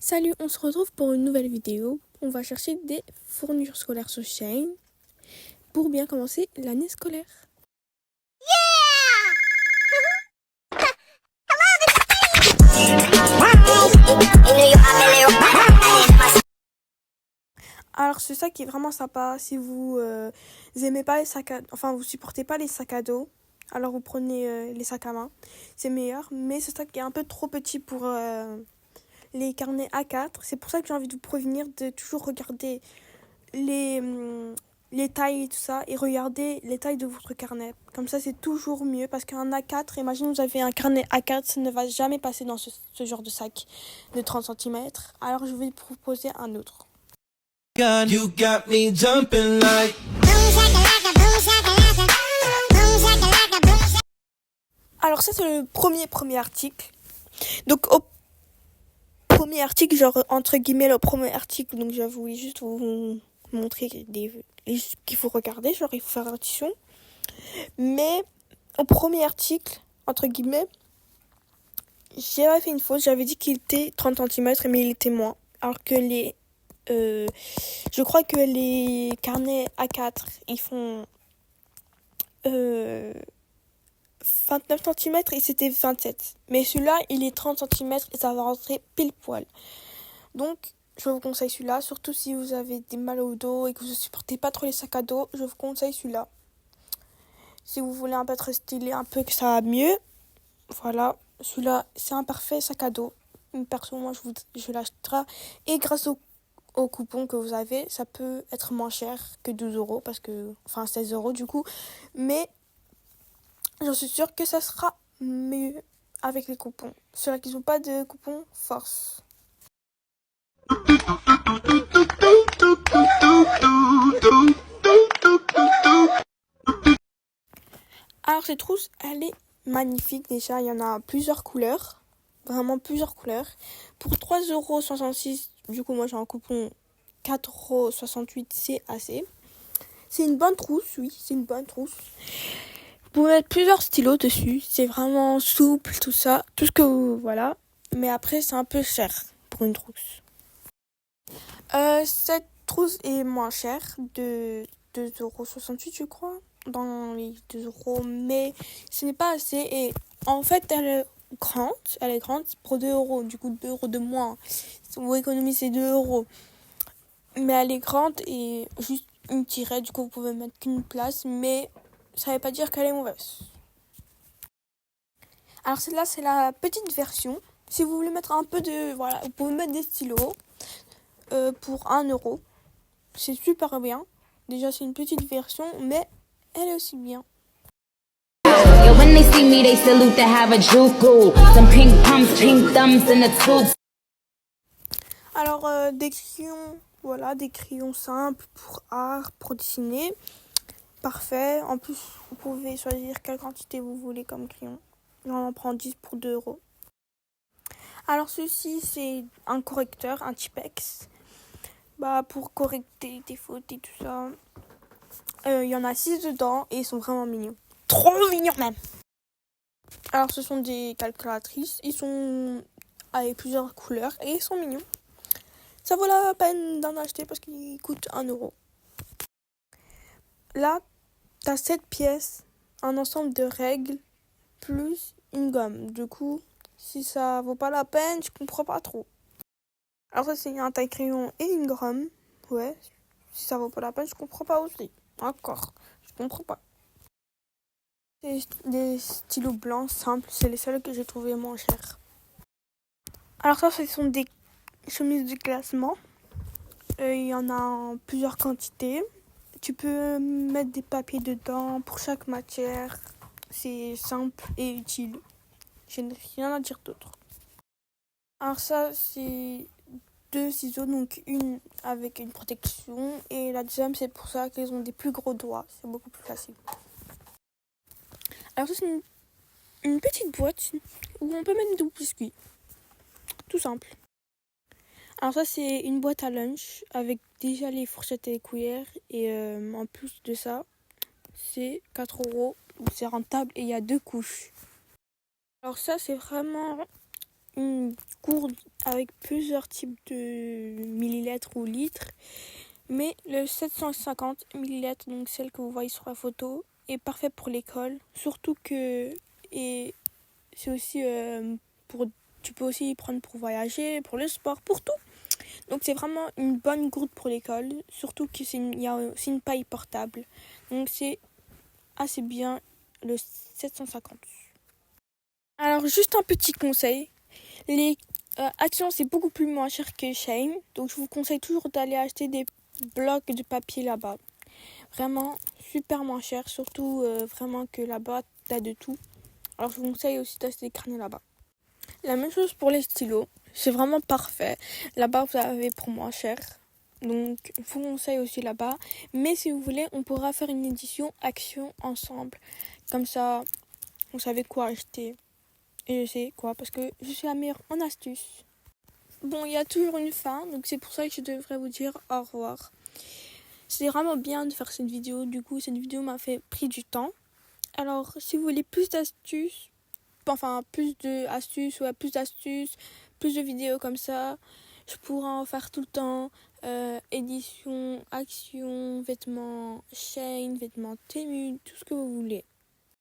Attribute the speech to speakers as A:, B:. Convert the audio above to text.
A: Salut, on se retrouve pour une nouvelle vidéo. On va chercher des fournitures scolaires sur Shein pour bien commencer l'année scolaire. Alors c'est ça qui est vraiment sympa. Si vous aimez pas les sacs à... enfin vous supportez pas les sacs à dos, alors vous prenez les sacs à main. C'est meilleur, mais c'est ça qui est un peu trop petit pour les carnets A4. C'est pour ça que j'ai envie de vous prévenir de toujours regarder les tailles et tout ça, et regardez les tailles de votre carnet. Comme ça, c'est toujours mieux, parce qu'un A4, imagine vous avez un carnet A4, ça ne va jamais passer dans ce genre de sac de 30 cm. Alors, je vais vous proposer un autre.
B: You got me jumping like...
A: Alors, ça, c'est le premier article. Donc, au premier article, genre, entre guillemets, le premier article, donc je voulais juste vous montrer qu'il faut regarder, genre, il faut faire attention. Mais au premier article, entre guillemets, j'avais fait une faute. J'avais dit qu'il était 30 cm, mais il était moins. Alors que je crois que les carnets A4, ils font 29 cm et c'était 27. Mais celui-là, il est 30 cm et ça va rentrer pile poil. Donc, je vous conseille celui-là. Surtout si vous avez des mal au dos et que vous ne supportez pas trop les sacs à dos, je vous conseille celui-là. Si vous voulez un peu être stylé, un peu que ça va mieux, voilà, celui-là, c'est un parfait sac à dos. Perso, moi, je l'achèterai. Et grâce au coupon que vous avez, ça peut être moins cher que 12 €, parce que, enfin 16 € du coup. Mais j'en suis sûre que ça sera mieux avec les coupons. Ceux-là qui n'ont pas de coupon, force. Alors cette trousse, elle est magnifique déjà, il y en a plusieurs couleurs, vraiment plusieurs couleurs. Pour 3,66 €, du coup moi j'ai un coupon 4,68 €, c'est assez. C'est une bonne trousse, oui, c'est une bonne trousse. Vous pouvez mettre plusieurs stylos dessus, c'est vraiment souple, tout ça, tout ce que vous... voilà. Mais après c'est un peu cher pour une trousse. Cette trousse est moins chère, de 2,68 € je crois, dans les 2 €, mais ce n'est pas assez. Et en fait elle est grande pour 2 €, du coup 2 € de moins. Vous économisez 2 €, mais elle est grande et juste une tirette, du coup vous pouvez mettre qu'une place, mais ça ne veut pas dire qu'elle est mauvaise. Alors celle-là c'est la petite version. Si vous voulez mettre un peu de... voilà, vous pouvez mettre des stylos pour 1 €. C'est super bien. Déjà, c'est une petite version, mais elle est aussi bien. Alors, des crayons, voilà, des crayons simples pour art, pour dessiner. Parfait. En plus, vous pouvez choisir quelle quantité vous voulez comme crayon. J'en prends 10 pour 2 €. Alors, ceci, c'est un correcteur, un Tipex. Pour correcter des fautes et tout ça. Il y en a 6 dedans et ils sont vraiment mignons. Trop mignons même. Alors ce sont des calculatrices. Ils sont avec plusieurs couleurs et ils sont mignons. Ça vaut la peine d'en acheter parce qu'ils coûtent 1 €. Là, tu as 7 pièces, un ensemble de règles plus une gomme. Du coup, si ça vaut pas la peine, je comprends pas trop. Alors ça c'est un taille-crayon et une gomme. Ouais, si ça vaut pas la peine, je comprends pas aussi. Encore, je comprends pas. Des stylos blancs simples, c'est les seuls que j'ai trouvé moins chers. Alors ça, ce sont des chemises de classement. Il y en a en plusieurs quantités. Tu peux mettre des papiers dedans pour chaque matière. C'est simple et utile. Je n'ai rien à dire d'autre. Alors ça, c'est 2 ciseaux, donc une avec une protection et la deuxième, c'est pour ça qu'ils ont des plus gros doigts. C'est beaucoup plus facile. Alors ça, c'est une petite boîte où on peut mettre des biscuits. Tout simple. Alors ça, c'est une boîte à lunch avec déjà les fourchettes et les cuillères. Et en plus de ça, c'est 4 €. C'est rentable et il y a 2 couches. Alors ça, c'est vraiment une gourde avec plusieurs types de millilitres ou litres. Mais le 750 millilitres, donc celle que vous voyez sur la photo, est parfait pour l'école. Surtout que c'est aussi tu peux aussi y prendre pour voyager, pour le sport, pour tout. Donc c'est vraiment une bonne gourde pour l'école. Surtout que il y a aussi une paille portable. Donc c'est assez bien le 750. Alors juste un petit conseil. Les Action, c'est beaucoup plus moins cher que Shein. Donc je vous conseille toujours d'aller acheter des blocs de papier là-bas. Vraiment super moins cher. Surtout vraiment que là-bas, t'as de tout. Alors je vous conseille aussi d'acheter des carnets là-bas. La même chose pour les stylos. C'est vraiment parfait. Là-bas, vous avez pour moins cher. Donc je vous conseille aussi là-bas. Mais si vous voulez, on pourra faire une édition Action ensemble. Comme ça, vous savez quoi acheter. Et je sais quoi, parce que je suis la meilleure en astuces. Bon, il y a toujours une fin, donc c'est pour ça que je devrais vous dire au revoir. C'est vraiment bien de faire cette vidéo, du coup cette vidéo m'a fait pris du temps. Alors si vous voulez plus d'astuces, plus d'astuces, plus de vidéos comme ça, je pourrais en faire tout le temps. Édition, Action, vêtements Shein, vêtements Temu, tout ce que vous voulez.